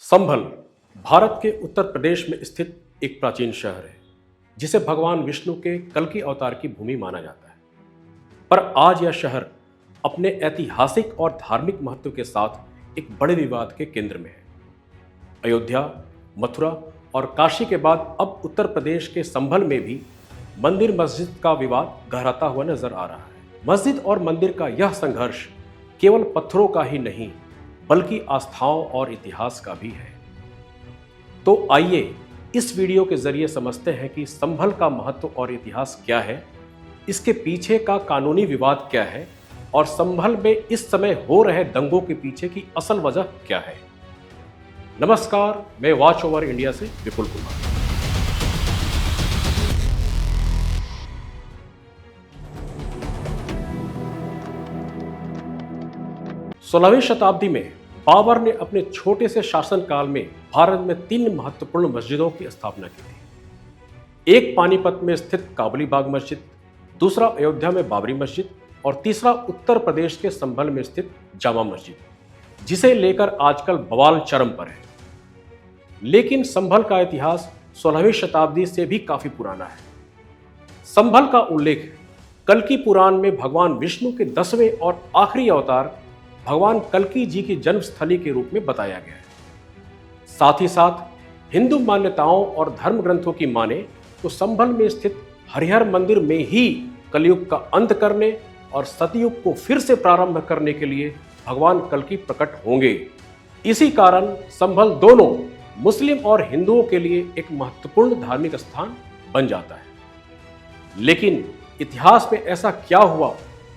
संभल भारत के उत्तर प्रदेश में स्थित एक प्राचीन शहर है जिसे भगवान विष्णु के कल्कि अवतार की भूमि माना जाता है। पर आज यह शहर अपने ऐतिहासिक और धार्मिक महत्व के साथ एक बड़े विवाद के केंद्र में है। अयोध्या, मथुरा और काशी के बाद अब उत्तर प्रदेश के संभल में भी मंदिर मस्जिद का विवाद गहराता हुआ नजर आ रहा है। मस्जिद और मंदिर का यह संघर्ष केवल पत्थरों का ही नहीं बल्कि आस्थाओं और इतिहास का भी है। तो आइए इस वीडियो के जरिए समझते हैं कि संभल का महत्व और इतिहास क्या है, इसके पीछे का कानूनी विवाद क्या है और संभल में इस समय हो रहे दंगों के पीछे की असल वजह क्या है। नमस्कार, मैं वॉच ओवर इंडिया से विपुल कुमार। 16वीं शताब्दी में बाबर ने अपने छोटे से शासनकाल में भारत में 3 महत्वपूर्ण मस्जिदों की स्थापना की थी। एक पानीपत में स्थित काबुली बाग मस्जिद, दूसरा अयोध्या में बाबरी मस्जिद और तीसरा उत्तर प्रदेश के संभल में स्थित जामा मस्जिद, जिसे लेकर आजकल बवाल चरम पर है। लेकिन संभल का इतिहास 16वीं शताब्दी से भी काफी पुराना है। संभल का उल्लेख कल्कि पुराण में भगवान विष्णु के 10वें और आखिरी अवतार भगवान कल्कि जी की जन्मस्थली के रूप में बताया गया है। साथ ही साथ हिंदू मान्यताओं और धर्म ग्रंथों की माने तो संभल में स्थित हरिहर मंदिर में ही कलयुग का अंत करने और सतयुग को फिर से प्रारंभ करने के लिए भगवान कल्कि प्रकट होंगे। इसी कारण संभल दोनों मुस्लिम और हिंदुओं के लिए एक महत्वपूर्ण धार्मिक स्थान बन जाता है। लेकिन इतिहास में ऐसा क्या हुआ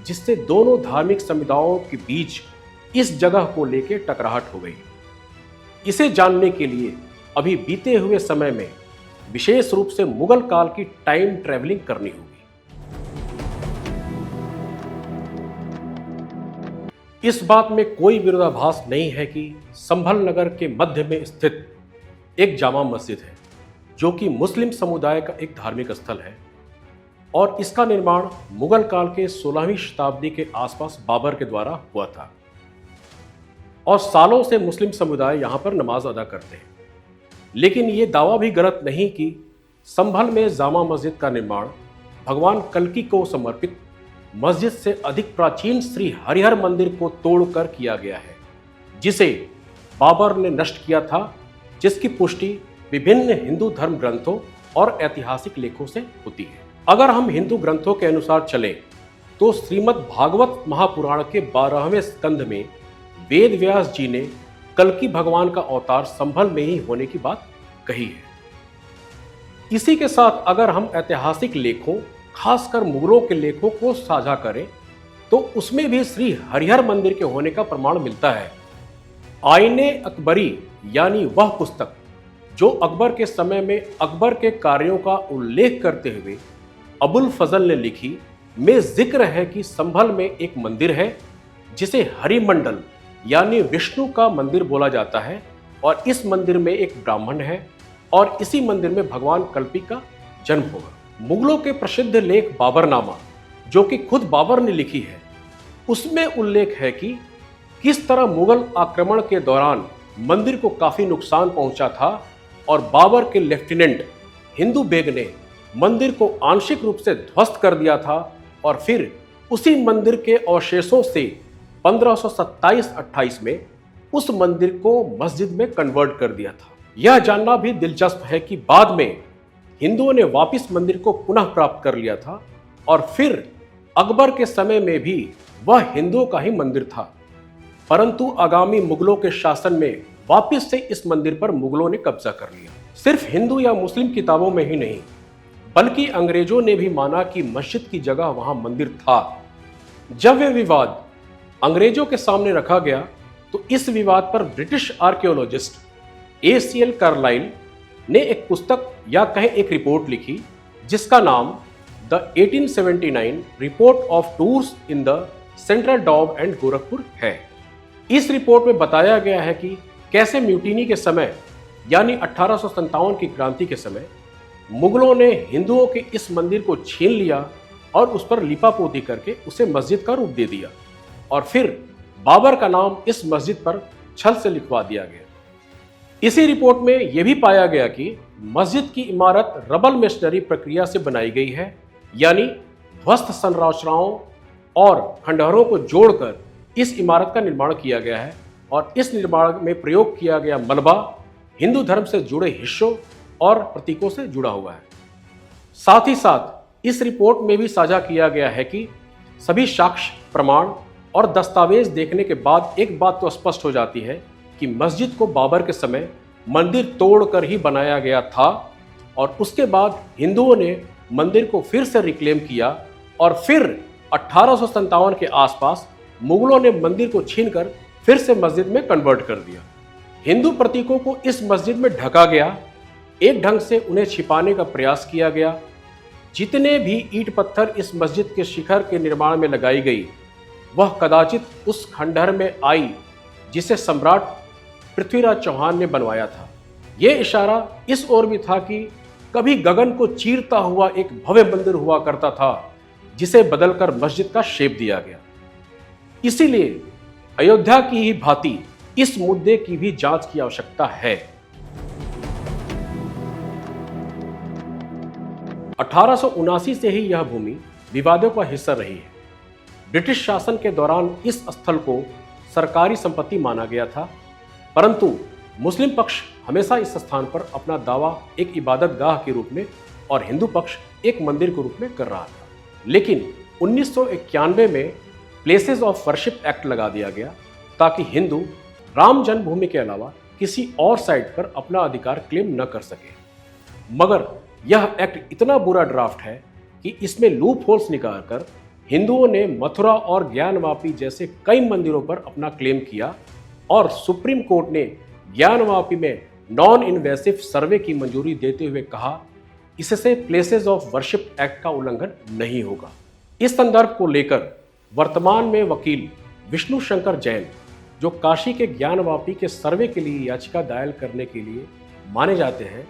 जिससे दोनों धार्मिक समुदायों के बीच इस जगह को लेकर टकराहट हो गई? इसे जानने के लिए अभी बीते हुए समय में विशेष रूप से मुगल काल की टाइम ट्रैवलिंग करनी होगी। इस बात में कोई विरोधाभास नहीं है कि संभल नगर के मध्य में स्थित एक जामा मस्जिद है जो कि मुस्लिम समुदाय का एक धार्मिक स्थल है और इसका निर्माण मुगल काल के 16वीं शताब्दी के आसपास बाबर के द्वारा हुआ था और सालों से मुस्लिम समुदाय यहां पर नमाज अदा करते हैं। लेकिन ये दावा भी गलत नहीं कि संभल में जामा मस्जिद का निर्माण भगवान कल्कि को समर्पित मस्जिद से अधिक प्राचीन श्री हरिहर मंदिर को तोड़कर किया गया है, जिसे बाबर ने नष्ट किया था, जिसकी पुष्टि विभिन्न हिंदू धर्म ग्रंथों और ऐतिहासिक लेखों से होती है। अगर हम हिंदू ग्रंथों के अनुसार चलें तो श्रीमद् भागवत महापुराण के 12वें स्कंध में वेद व्यास जी ने कल्कि भगवान का अवतार संभल में ही होने की बात कही है। इसी के साथ अगर हम ऐतिहासिक लेखों, खासकर मुगलों के लेखों को साझा करें तो उसमें भी श्री हरिहर मंदिर के होने का प्रमाण मिलता है। आईने अकबरी यानी वह पुस्तक जो अकबर के समय में अकबर के कार्यों का उल्लेख करते हुए अबुल फजल ने लिखी, में जिक्र है कि संभल में एक मंदिर है जिसे हरिमंडल यानी विष्णु का मंदिर बोला जाता है और इस मंदिर में एक ब्राह्मण है और इसी मंदिर में भगवान कल्कि का जन्म होगा। मुगलों के प्रसिद्ध लेख बाबरनामा, जो कि खुद बाबर ने लिखी है, उसमें उल्लेख है कि किस तरह मुगल आक्रमण के दौरान मंदिर को काफी नुकसान पहुंचा था और बाबर के लेफ्टिनेंट हिंदू बेग ने मंदिर को आंशिक रूप से ध्वस्त कर दिया था और फिर उसी मंदिर के अवशेषों से 1527-28 में उस मंदिर को मस्जिद में कन्वर्ट कर दिया था। यह जानना भी दिलचस्प है कि बाद में हिंदुओं ने वापस मंदिर को पुनः प्राप्त कर लिया था और फिर अकबर के समय में भी वह हिंदुओं का ही मंदिर था, परंतु आगामी मुगलों के शासन में वापस से इस मंदिर पर मुगलों ने कब्जा कर लिया। सिर्फ हिंदू या मुस्लिम किताबों में ही नहीं बल्कि अंग्रेजों ने भी माना कि मस्जिद की जगह वहां मंदिर था। जब यह विवाद अंग्रेजों के सामने रखा गया तो इस विवाद पर ब्रिटिश आर्कियोलॉजिस्ट ACL कार्लाइल ने एक पुस्तक या कहें एक रिपोर्ट लिखी जिसका नाम the 1879 report of tours in the Central Doab and Gorakhpur है। इस रिपोर्ट में बताया गया है कि कैसे म्यूटिनी के समय यानी 1857 की क्रांति के समय मुगलों ने हिंदुओं के इस मंदिर को छीन लिया और उस पर लिपापोती करके उसे मस्जिद का रूप दे दिया और फिर बाबर का नाम इस मस्जिद पर छल से लिखवा दिया गया। इसी रिपोर्ट में यह भी पाया गया कि मस्जिद की इमारत रबल मेसनरी प्रक्रिया से बनाई गई है, यानी ध्वस्त संरचनाओं और खंडहरों को जोड़कर इस इमारत का निर्माण किया गया है और इस निर्माण में प्रयोग किया गया मलबा हिंदू धर्म से जुड़े हिस्सों और प्रतीकों से जुड़ा हुआ है। साथ ही साथ इस रिपोर्ट में भी साझा किया गया है कि सभी साक्ष्य, प्रमाण और दस्तावेज देखने के बाद एक बात तो स्पष्ट हो जाती है कि मस्जिद को बाबर के समय मंदिर तोड़कर ही बनाया गया था और उसके बाद हिंदुओं ने मंदिर को फिर से रिक्लेम किया और फिर 1857 के आसपास मुगलों ने मंदिर को छीनकर फिर से मस्जिद में कन्वर्ट कर दिया। हिंदू प्रतीकों को इस मस्जिद में ढका गया, एक ढंग से उन्हें छिपाने का प्रयास किया गया। जितने भी ईंट पत्थर इस मस्जिद के शिखर के निर्माण में लगाई गई, वह कदाचित उस खंडहर में आई जिसे सम्राट पृथ्वीराज चौहान ने बनवाया था। यह इशारा इस ओर भी था कि कभी गगन को चीरता हुआ एक भव्य मंदिर हुआ करता था जिसे बदलकर मस्जिद का शेप दिया गया। इसीलिए अयोध्या की ही भांति इस मुद्दे की भी जांच की आवश्यकता है। 1879 से ही यह भूमि विवादों का हिस्सा रही है। ब्रिटिश शासन के दौरान इस स्थल को सरकारी संपत्ति माना गया था, परंतु मुस्लिम पक्ष हमेशा इस स्थान पर अपना दावा एक इबादत गाह के रूप में और हिंदू पक्ष एक मंदिर के रूप में कर रहा था। लेकिन 1991 में प्लेसेस ऑफ वर्शिप एक्ट लगा दिया गया ताकि हिंदू राम जन्मभूमि के अलावा किसी और साइट पर अपना अधिकार क्लेम न कर सके। मगर यह एक्ट इतना बुरा ड्राफ्ट है कि इसमें लूप होल्स निकालकर हिंदुओं ने मथुरा और ज्ञानवापी जैसे कई मंदिरों पर अपना क्लेम किया और सुप्रीम कोर्ट ने ज्ञानवापी में नॉन इन्वेसिव सर्वे की मंजूरी देते हुए कहा, इससे प्लेसेस ऑफ वर्शिप एक्ट का उल्लंघन नहीं होगा। इस संदर्भ को लेकर वर्तमान में वकील विष्णु शंकर जैन, जो काशी के ज्ञानवापी के सर्वे के लिए याचिका दायर करने के लिए माने जाते हैं,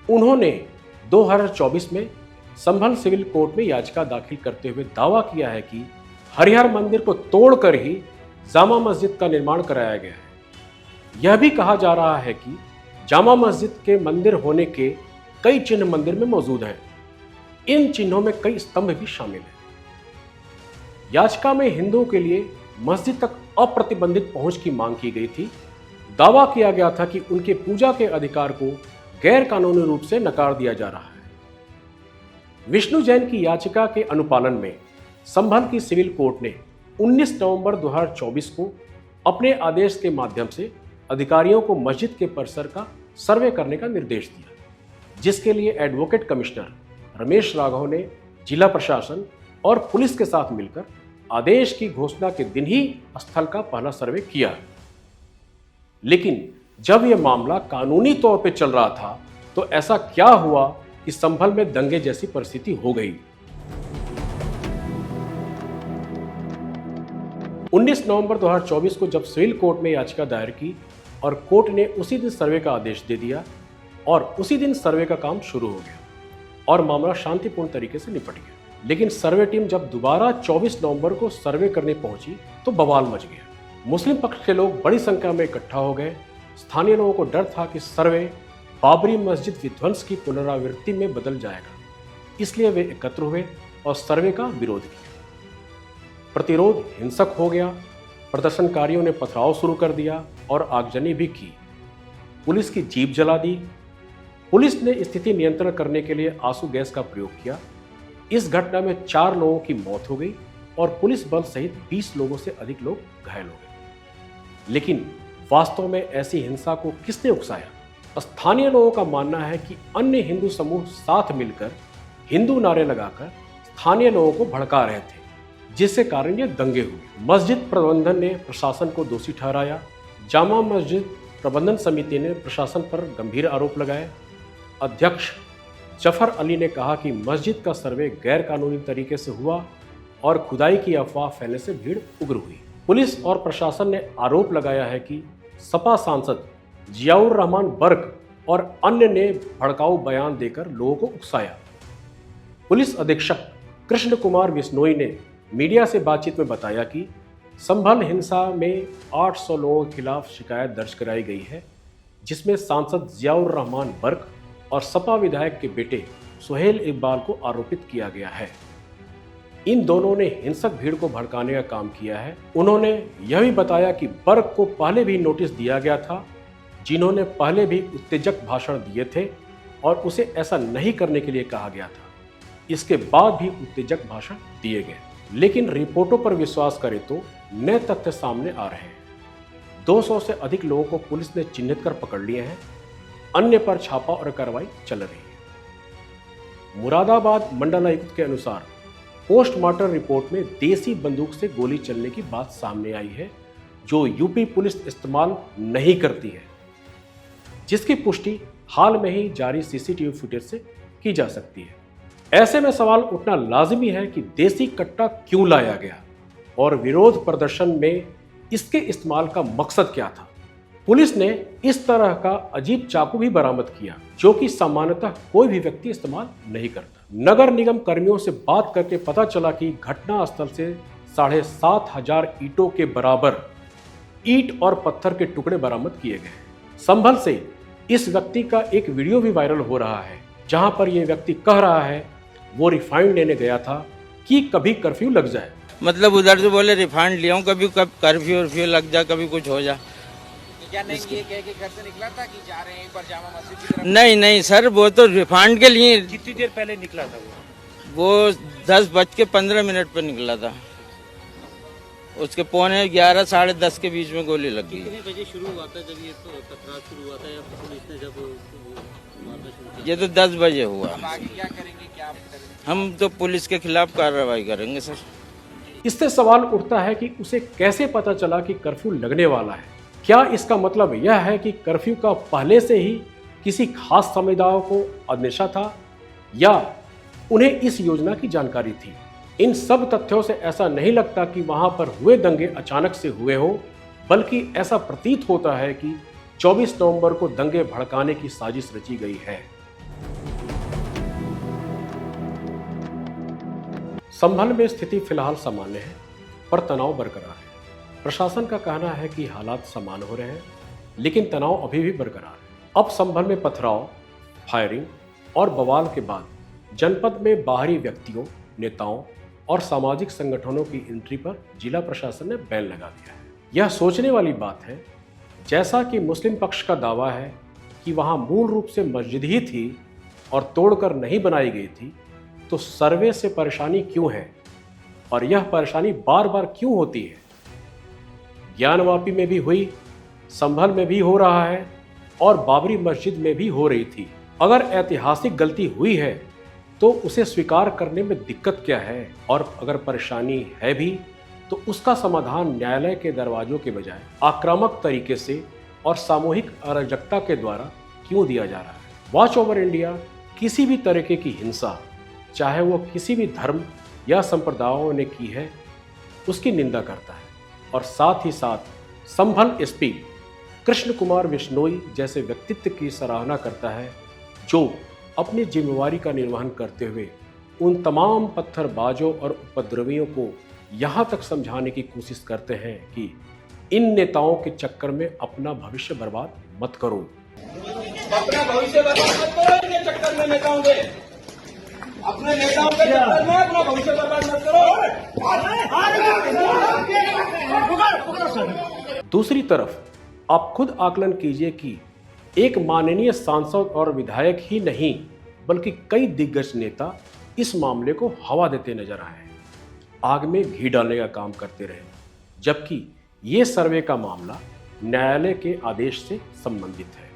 उन्होंने 2024 में संभल सिविल कोर्ट में याचिका दाखिल करते हुए दावा किया है कि हरिहर मंदिर को तोड़कर ही जामा मस्जिद का निर्माण कराया गया है। यह भी कहा जा रहा है कि जामा मस्जिद के मंदिर होने के कई चिन्ह मंदिर में मौजूद हैं। इन चिन्हों में कई स्तंभ भी शामिल हैं। याचिका में हिंदुओं के लिए मस्जिद तक अप्रतिबंधित पहुंच की मांग की गई थी। दावा किया गया था कि उनके पूजा के अधिकार को गैर कानूनी रूप से नकार दिया जा रहा है। विष्णु जैन की याचिका के अनुपालन में संभल की सिविल कोर्ट ने 19 नवंबर 2024 को अपने आदेश के माध्यम से अधिकारियों को मस्जिद के परिसर का सर्वे करने का निर्देश दिया, जिसके लिए एडवोकेट कमिश्नर रमेश राघव ने जिला प्रशासन और पुलिस के साथ मिलकर आदेश की घोषणा के दिन ही स्थल का पहला सर्वे किया। लेकिन जब यह मामला कानूनी तौर पर चल रहा था तो ऐसा क्या हुआ कि संभल में दंगे जैसी परिस्थिति हो गई। 19 नवंबर 2024 को जब सिविल कोर्ट में याचिका दायर की और कोर्ट ने उसी दिन सर्वे का आदेश दे दिया और उसी दिन सर्वे का काम शुरू हो गया और मामला शांतिपूर्ण तरीके से निपट गया। लेकिन सर्वे टीम जब दोबारा 24 नवंबर को सर्वे करने पहुंची तो बवाल मच गया। मुस्लिम पक्ष के लोग बड़ी संख्या में इकट्ठा हो गए। स्थानीय लोगों को डर था कि सर्वे बाबरी मस्जिद विध्वंस की पुनरावृत्ति में बदल जाएगा, इसलिए वे एकत्र हुए और सर्वे का विरोध किया। प्रतिरोध हिंसक हो गया। प्रदर्शनकारियों ने पथराव शुरू कर दिया और आगजनी भी की। पुलिस की जीप जला दी। पुलिस ने स्थिति नियंत्रण करने के लिए आंसू गैस का प्रयोग किया। इस घटना में 4 लोगों की मौत हो गई और पुलिस बल सहित 20 लोगों से अधिक लोग घायल हो गए। लेकिन वास्तव में ऐसी हिंसा को किसने उकसाया? स्थानीय लोगों का मानना है कि अन्य हिंदू समूह साथ मिलकर हिंदू नारे लगाकर स्थानीय लोगों को भड़का रहे थे, जिसके कारण ये दंगे हुए। मस्जिद प्रबंधन ने प्रशासन को दोषी ठहराया। जामा मस्जिद प्रबंधन समिति ने प्रशासन पर गंभीर आरोप लगाए। अध्यक्ष जफर अली ने कहा कि मस्जिद का सर्वे गैर कानूनी तरीके से हुआ और खुदाई की अफवाह फैलने से भीड़ उग्र हुई। पुलिस और प्रशासन ने आरोप लगाया है कि सपा सांसद जियाउर रहमान बर्क और अन्य ने भड़काऊ बयान देकर लोगों को उकसाया। पुलिस अधीक्षक कृष्ण कुमार बिश्नोई ने मीडिया से बातचीत में बताया कि संभल हिंसा में 800 लोगों के खिलाफ शिकायत दर्ज कराई गई है, जिसमें सांसद जियाउर रहमान बर्क और सपा विधायक के बेटे सुहेल इकबाल को आरोपित किया गया है। इन दोनों ने हिंसक भीड़ को भड़काने का काम किया है। उन्होंने यह भी बताया कि बर्क को पहले भी नोटिस दिया गया था, जिन्होंने पहले भी उत्तेजक भाषण दिए थे और उसे ऐसा नहीं करने के लिए कहा गया था। इसके बाद भी उत्तेजक भाषण दिए गए, लेकिन रिपोर्टों पर विश्वास करें तो नए तथ्य सामने आ रहे हैं। 200 से अधिक लोगों को पुलिस ने चिन्हित कर पकड़ लिए हैं, अन्य पर छापा और कार्रवाई चल रही है। मुरादाबाद मंडलायुक्त के अनुसार पोस्टमार्टम रिपोर्ट में देसी बंदूक से गोली चलने की बात सामने आई है, जो यूपी पुलिस इस्तेमाल नहीं करती है, जिसकी पुष्टि हाल में ही जारी सीसीटीवी फुटेज से की जा सकती है। ऐसे में सवाल उठना लाजिमी है कि देसी कट्टा क्यों लाया गया और विरोध प्रदर्शन में इसके इस्तेमाल का मकसद क्या था। पुलिस ने इस तरह का अजीब चाकू भी बरामद किया, जो कि सामान्यतः कोई भी व्यक्ति इस्तेमाल नहीं करता। नगर निगम कर्मियों से बात करके पता चला कि घटना स्थल से 7,500 ईंटों के बराबर ईंट और पत्थर के टुकड़े बरामद किए गए। संभल से इस व्यक्ति का एक वीडियो भी वायरल हो रहा है, जहां पर यह व्यक्ति कह रहा है वो रिफाइंड लेने गया था कि कभी कर्फ्यू लग जाए। मतलब उधर से बोले रिफाइंड लिया हूँ, कभी कर्फ्यू लग जाए, कभी कुछ हो जाए। क्या नहीं ये कह के घर से निकला था कि जा रहे हैं एक बार जामा मस्जिद की तरफ? नहीं सर, वो तो रिफाइंड के लिए। कितनी देर पहले निकला था वो 10:15 पर निकला था। उसके 11:45 साढ़े 10 के बीच में गोली लग गई। कितने बजे शुरू हुआ था जब ये टकराव शुरू हुआ था, या पुलिस ने जब मारना शुरू किया? ये तो 10 बजे हुआ। अब आगे क्या करेंगे, क्या आप करेंगे? हम तो पुलिस के खिलाफ कार्रवाई करेंगे सर। इससे सवाल उठता है कि उसे कैसे पता चला कि कर्फ्यू लगने वाला है। क्या इसका मतलब यह है कि कर्फ्यू का पहले से ही किसी खास समुदाय को अंदेशा था, या उन्हें इस योजना की जानकारी थी? इन सब तथ्यों से ऐसा नहीं लगता कि वहां पर हुए दंगे अचानक से हुए हो, बल्कि ऐसा प्रतीत होता है कि 24 नवंबर को दंगे भड़काने की साजिश रची गई है। संभल में स्थिति फिलहाल सामान्य है, पर तनाव बरकरार है। प्रशासन का कहना है कि हालात सामान्य हो रहे हैं, लेकिन तनाव अभी भी बरकरार है। अब संभल में पथराव, फायरिंग और बवाल के बाद जनपद में बाहरी व्यक्तियों, नेताओं और सामाजिक संगठनों की एंट्री पर जिला प्रशासन ने बैन लगा दिया है। यह सोचने वाली बात है, जैसा कि मुस्लिम पक्ष का दावा है कि वहां मूल रूप से मस्जिद ही थी और तोड़कर नहीं बनाई गई थी, तो सर्वे से परेशानी क्यों है और यह परेशानी बार बार क्यों होती है? ज्ञानवापी में भी हुई, संभल में भी हो रहा है और बाबरी मस्जिद में भी हो रही थी। अगर ऐतिहासिक गलती हुई है तो उसे स्वीकार करने में दिक्कत क्या है, और अगर परेशानी है भी तो उसका समाधान न्यायालय के दरवाजों के बजाय आक्रामक तरीके से और सामूहिक अराजकता के द्वारा क्यों दिया जा रहा है? वॉच ओवर इंडिया किसी भी तरीके की हिंसा, चाहे वो किसी भी धर्म या संप्रदायों ने की है, उसकी निंदा करता है और साथ ही साथ संभल एसपी कृष्ण कुमार बिश्नोई जैसे व्यक्तित्व की सराहना करता है, जो अपनी जिम्मेवारी का निर्वहन करते हुए उन तमाम पत्थरबाजों और उपद्रवियों को यहाँ तक समझाने की कोशिश करते हैं कि इन नेताओं के चक्कर में अपना भविष्य बर्बाद मत करो। अपना भविष्य बर्बाद मत करो इनके चक्कर में, नेताओं के, अपने नेताओं के चक्कर में अपना भविष्य बर्बाद मत करो। दूसरी तरफ आप खुद आकलन कीजिए कि एक माननीय सांसद और विधायक ही नहीं, बल्कि कई दिग्गज नेता इस मामले को हवा देते नजर आए हैं, आग में घी डालने का काम करते रहे, जबकि ये सर्वे का मामला न्यायालय के आदेश से संबंधित है।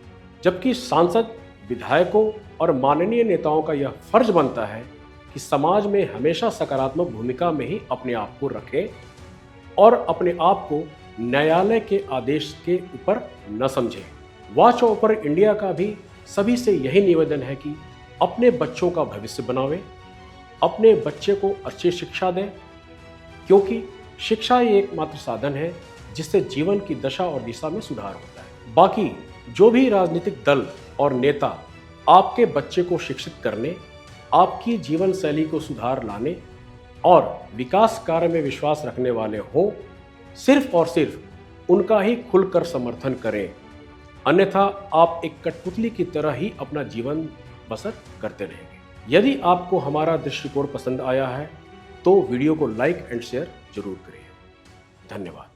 जबकि सांसद, विधायकों और माननीय नेताओं का यह फर्ज बनता है कि समाज में हमेशा सकारात्मक भूमिका में ही अपने आप को रखें और अपने आप को न्यायालय के आदेश के ऊपर न समझें। वॉच ओवर इंडिया का भी सभी से यही निवेदन है कि अपने बच्चों का भविष्य बनावें, अपने बच्चे को अच्छी शिक्षा दें, क्योंकि शिक्षा ही एकमात्र साधन है जिससे जीवन की दशा और दिशा में सुधार होता है। बाकी जो भी राजनीतिक दल और नेता आपके बच्चे को शिक्षित करने, आपकी जीवन शैली को सुधार लाने और विकास कार्य में विश्वास रखने वाले हों, सिर्फ और सिर्फ उनका ही खुलकर समर्थन करें। अन्यथा आप एक कठपुतली की तरह ही अपना जीवन बसर करते रहेंगे। यदि आपको हमारा दृष्टिकोण पसंद आया है तो वीडियो को लाइक एंड शेयर जरूर करिए। धन्यवाद।